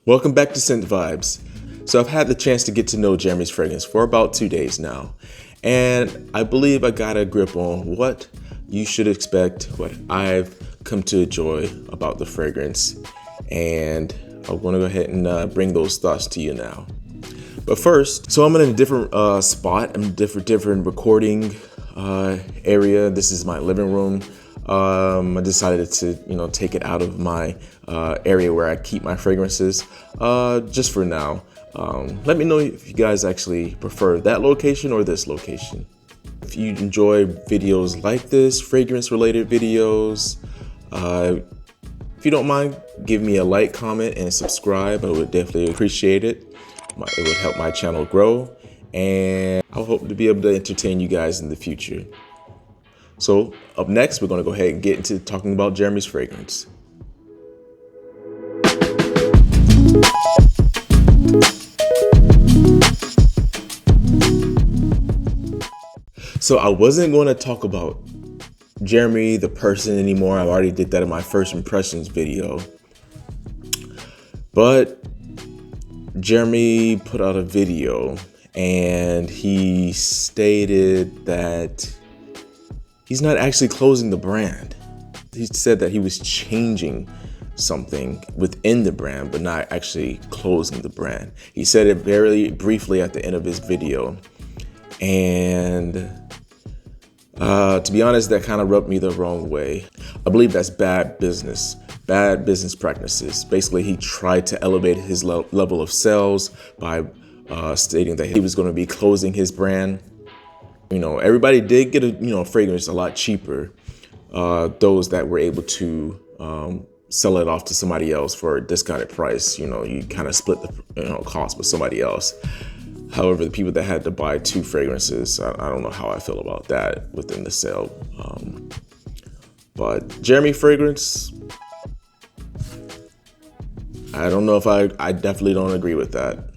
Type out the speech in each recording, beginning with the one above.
Welcome back to Scent Vibes. So I've had the chance to get to know Jeremy's fragrance for about 2 days now, and I believe I got a grip on what you should expect, what I've come to enjoy about the fragrance, and I'm going to go ahead and bring those thoughts to you now. But first, so I'm in a different spot. I'm in a different recording area. This is my living room. I decided to, take it out of my area where I keep my fragrances, just for now. Let me know if you guys actually prefer that location or this location. If you enjoy videos like this, fragrance-related videos, if you don't mind, give me a like, comment, and subscribe. I would definitely appreciate it. It would help my channel grow, and I hope to be able to entertain you guys in the future. So up next, we're going to go ahead and get into talking about Jeremy's fragrance. So I wasn't going to talk about Jeremy, the person, anymore. I already did that in my first impressions video. But Jeremy put out a video and he stated that he's not actually closing the brand. He said that he was changing something within the brand, but not actually closing the brand. He said it very briefly at the end of his video. And to be honest, that kind of rubbed me the wrong way. I believe that's bad business practices. Basically, he tried to elevate his level of sales by stating that he was going to be closing his brand. Everybody did get a fragrance a lot cheaper. Those that were able to sell it off to somebody else for a discounted price. You kind of split the cost with somebody else. However, the people that had to buy two fragrances, I don't know how I feel about that within the sale. But Jeremy fragrance, I don't know if I definitely don't agree with that.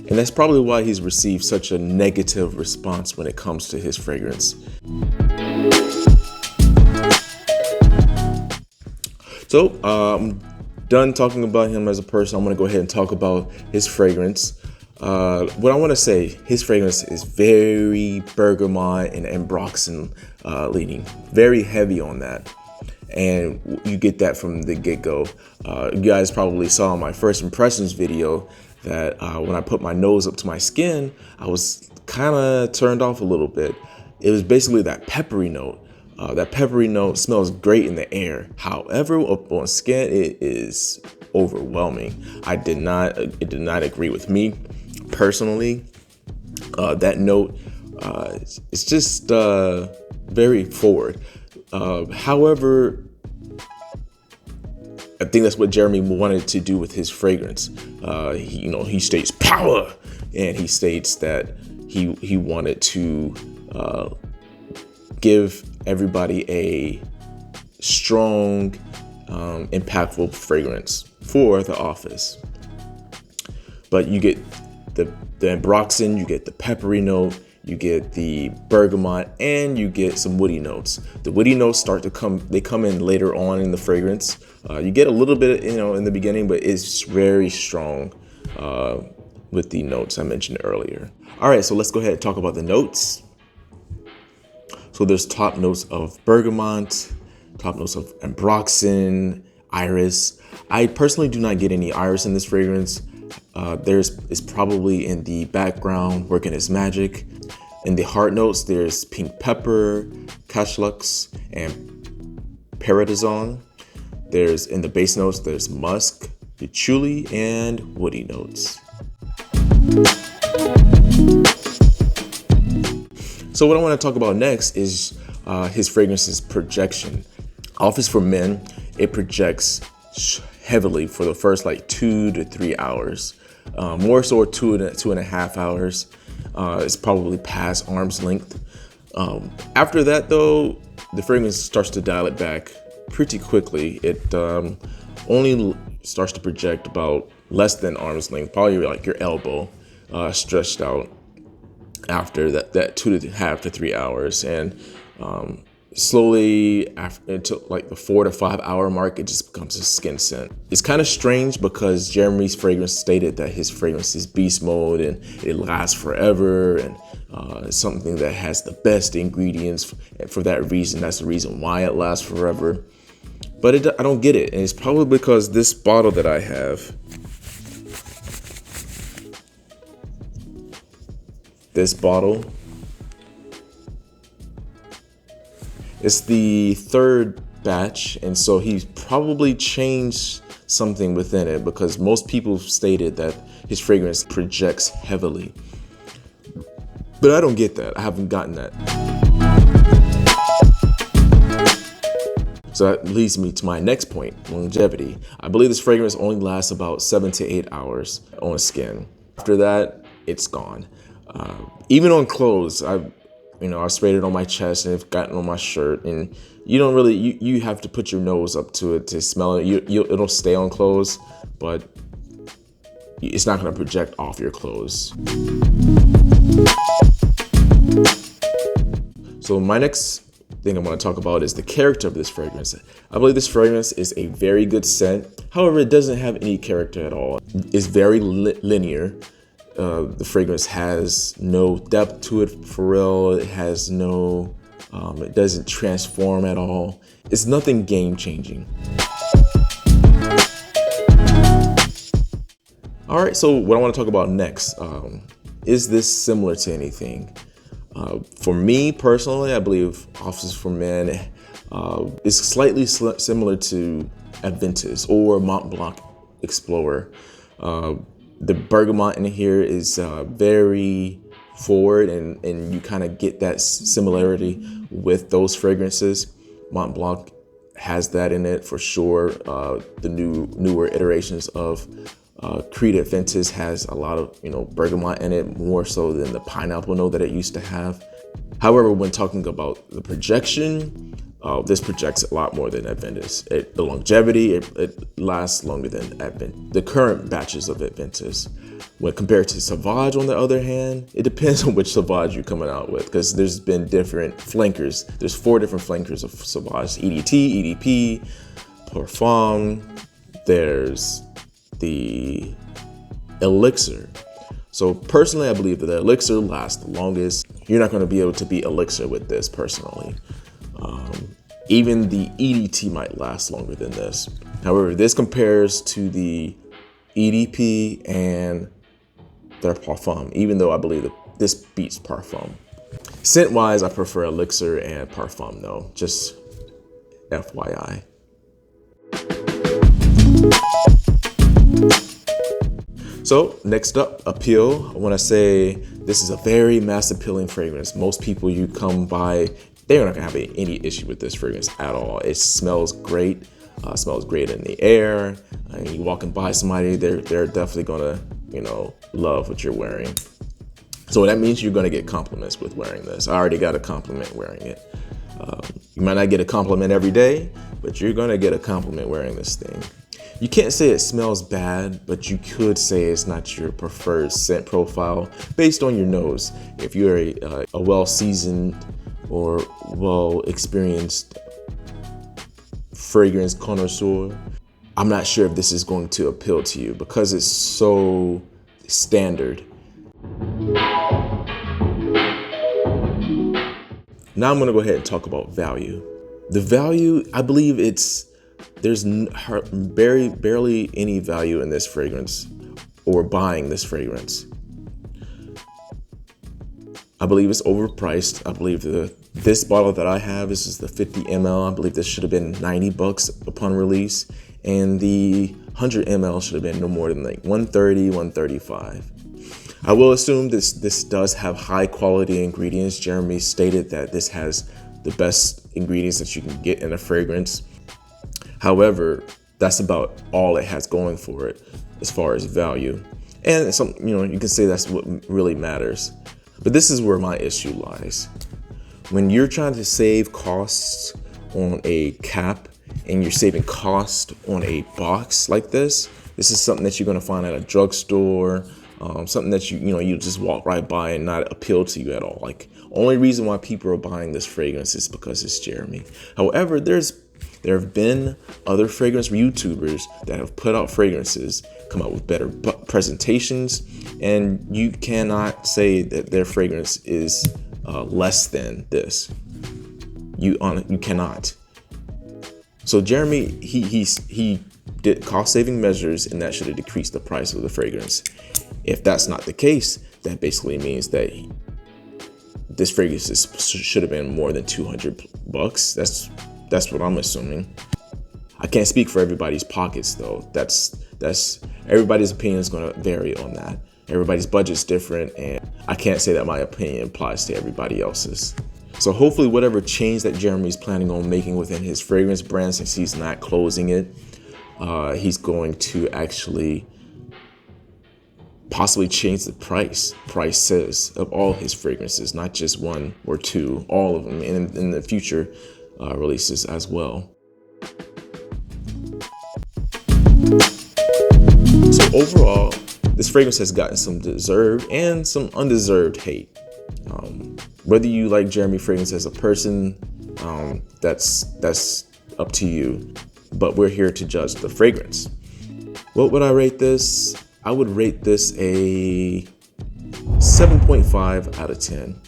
And that's probably why he's received such a negative response when it comes to his fragrance. So, I'm done talking about him as a person. I'm gonna go ahead and talk about his fragrance. What I wanna say, his fragrance is very bergamot and ambroxan leading, very heavy on that. And you get that from the get-go. You guys probably saw in my first impressions video that when I put my nose up to my skin, I was kind of turned off a little bit. It was basically that peppery note. That peppery note smells great in the air. However, up on skin, it is overwhelming. It did not agree with me personally. That note, it's just very forward. However, I think that's what Jeremy wanted to do with his fragrance. He states power, and he states that he wanted to give everybody a strong, impactful fragrance for the office. But you get the ambroxan, you get the peppery note, you get the bergamot, and you get some woody notes. The woody notes start to come in later on in the fragrance. You get a little bit, in the beginning, but it's very strong with the notes I mentioned earlier. All right, so let's go ahead and talk about the notes. So there's top notes of bergamot, top notes of ambroxan, iris. I personally do not get any iris in this fragrance. It's probably in the background working its magic. In the heart notes, there's pink pepper, cashlux, and paradison. In the base notes, there's musk, patchouli, and woody notes. So what I want to talk about next is his fragrance's projection. Office for Men, it projects heavily for the first 2 to 3 hours. More so 2.5 hours. It's probably past arm's length. After that, though, the fragrance starts to dial it back pretty quickly. It only starts to project about less than arm's length, probably like your elbow, stretched out after that 2.5 to 3 hours. And slowly after until like the 4 to 5 hour mark, it just becomes a skin scent. It's kind of strange because Jeremy's fragrance stated that his fragrance is beast mode and it lasts forever, and it's something that has the best ingredients. And for that reason, that's the reason why it lasts forever. But I don't get it, and it's probably because this bottle that I have, this bottle, it's the third batch, and so he's probably changed something within it, because most people stated that his fragrance projects heavily. But I don't get that. I haven't gotten that. So that leads me to my next point, longevity. I believe this fragrance only lasts about 7 to 8 hours on skin. After that, it's gone. Even on clothes, I sprayed it on my chest and it's gotten on my shirt, and you don't really, you have to put your nose up to it to smell it. It'll stay on clothes, but it's not going to project off your clothes. So my next thing I want to talk about is the character of this fragrance. I believe this fragrance is a very good scent. However, it doesn't have any character at all. It's very linear. The fragrance has no depth to it for real. It has no, it doesn't transform at all. It's nothing game changing. All right, so what I want to talk about next, is this similar to anything? For me personally, I believe Offices for Men is slightly similar to Adventus or Mont Blanc Explorer. The bergamot in here is very forward, and you kind of get that similarity with those fragrances. Mont Blanc has that in it for sure. The newer iterations of Creed Adventus has a lot of bergamot in it, more so than the pineapple note that it used to have. However, when talking about the projection, this projects a lot more than Adventus. The longevity, it lasts longer than the current batches of Adventus. When compared to Sauvage, on the other hand, it depends on which Sauvage you're coming out with, because there's been different flankers. There's 4 different flankers of Sauvage: EDT, EDP, Parfum. There's the Elixir. So personally, I believe that the Elixir lasts the longest. You're not going to be able to beat Elixir with this personally. Even the EDT might last longer than this. However, this compares to the EDP and their Parfum, even though I believe that this beats Parfum. Scent wise, I prefer Elixir and Parfum though, just FYI. So next up, appeal. I want to say this is a very mass appealing fragrance. Most people you come by, they're not gonna have any issue with this fragrance at all. It smells great. Smells great in the air. And you walking by somebody, they're definitely gonna love what you're wearing. So that means you're gonna get compliments with wearing this. I already got a compliment wearing it. You might not get a compliment every day, but you're gonna get a compliment wearing this thing. You can't say it smells bad, but you could say it's not your preferred scent profile based on your nose. If you're a well-seasoned or well-experienced fragrance connoisseur, I'm not sure if this is going to appeal to you because it's so standard. Now I'm gonna go ahead and talk about value. The value, I believe there's barely any value in this fragrance or buying this fragrance. I believe it's overpriced. I believe this bottle that I have, this is the 50 ml. I believe this should have been $90 upon release. And the 100 ml should have been no more than like $130, $135. I will assume this does have high quality ingredients. Jeremy stated that this has the best ingredients that you can get in a fragrance. However, that's about all it has going for it as far as value. And you can say that's what really matters. But this is where my issue lies. When you're trying to save costs on a cap and you're saving cost on a box like this is something that you're going to find at a drugstore, something that you just walk right by and not appeal to you at all. Like, only reason why people are buying this fragrance is because it's Jeremy. However, there have been other fragrance YouTubers that have put out fragrances, come out with better presentations, and you cannot say that their fragrance is less than this. You cannot. So Jeremy, he did cost-saving measures, and that should have decreased the price of the fragrance. If that's not the case, that basically means that this fragrance should have been more than $200. That's what I'm assuming. I can't speak for everybody's pockets though. That's everybody's opinion is going to vary on that. Everybody's budget's different, and I can't say that my opinion applies to everybody else's. So hopefully whatever change that Jeremy's planning on making within his fragrance brand, since he's not closing it, he's going to actually possibly change the prices of all his fragrances, not just one or two, all of them, and in the future releases as well. So overall, this fragrance has gotten some deserved and some undeserved hate. Whether you like Jeremy Fragrance as a person, that's up to you. But we're here to judge the fragrance. What would I rate this? I would rate this a 7.5 out of 10.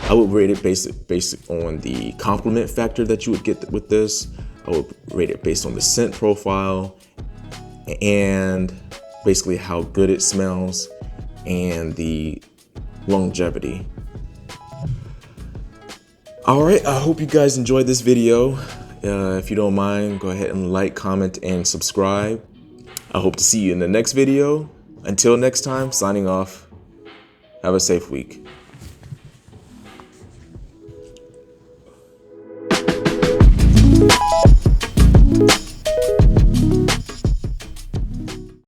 I would rate it based on the compliment factor that you would get with this. I would rate it based on the scent profile and basically how good it smells and the longevity. All right, I hope you guys enjoyed this video. If you don't mind, go ahead and like, comment, and subscribe. I hope to see you in the next video. Until next time, signing off. Have a safe week.